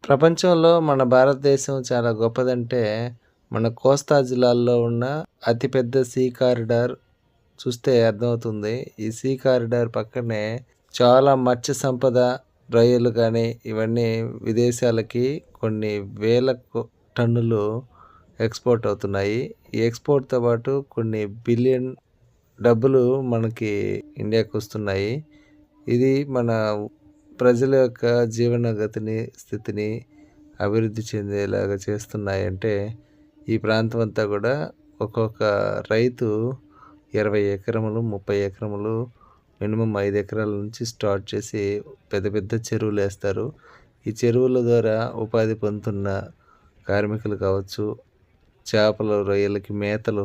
ప్రపంచంలో మన భారతదేశం చాలా గొప్పదంటే, మన కోస్తా జిల్లాల్లో ఉన్న అతిపెద్ద సీ కారిడార్ చూస్తే అర్థమవుతుంది. ఈ సీ కారిడార్ పక్కనే చాలా మత్స్య సంపద, రొయ్యలు గానీ, ఇవన్నీ విదేశాలకి కొన్ని వేల టన్నులు ఎక్స్‌పోర్ట్ అవుతున్నాయి. ఈ ఎక్స్‌పోర్ట్‌తో పాటు కొన్ని బిలియన్ డబ్బులు మనకి ఇండియాకొస్తున్నాయి. ఇది మన ప్రజల యొక్క స్థితిని అభివృద్ధి చెందేలాగా చేస్తున్నాయంటే, ఈ ప్రాంతం అంతా కూడా ఒక్కొక్క రైతు 20 ఎకరములు, 30 ఎకరములు, మినిమమ్ 5 ఎకరాల నుంచి స్టార్ట్ చేసి పెద్ద పెద్ద చెరువులేస్తారు. ఈ చెరువుల ద్వారా ఉపాధి పొందుతున్న కార్మికులు కావచ్చు, చేపలు, రొయ్యలకి మేతలు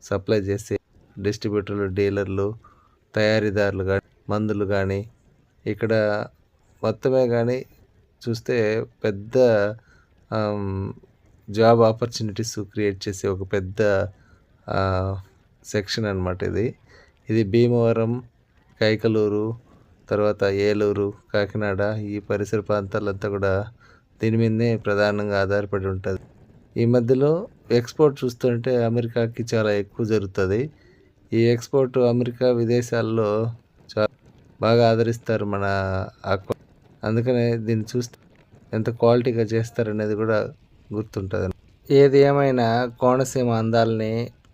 సప్లై చేసే డిస్ట్రిబ్యూటర్లు, డీలర్లు, తయారీదారులు గానీ, మందులు గానీ, ఇక్కడ మొత్తమే గానీ చూస్తే పెద్ద జాబ్ ఆపర్చునిటీస్ క్రియేట్ చేసే ఒక పెద్ద సెక్షన్ అనమాట ఇది. ఇది భీమవరం, కైకలూరు, తర్వాత ఏలూరు, కాకినాడ ఈ పరిసర ప్రాంతాలంతా కూడా దీని మీదనే ప్రధానంగా ఆధారపడి ఉంటది. ఈ మధ్యలో ఎక్స్‌పోర్ట్ చూస్తుంటే అమెరికాకి చాలా ఎక్కువ జరుగుతది. ఈ ఎక్స్‌పోర్ట్ అమెరికా, విదేశాల్లో బాగా ఆదరిస్తారు మన అందుకనే దీన్ని చూస్తే ఎంత క్వాలిటీగా చేస్తారనేది కూడా గుర్తుంటది. ఏది ఏమైనా కోనసీమ అందాల్ని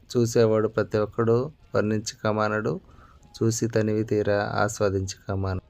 చూసేవాడు ప్రతి ఒక్కడు వర్ణించక మానడు. చూసి తనివి తీరా ఆస్వాదించక మానడు.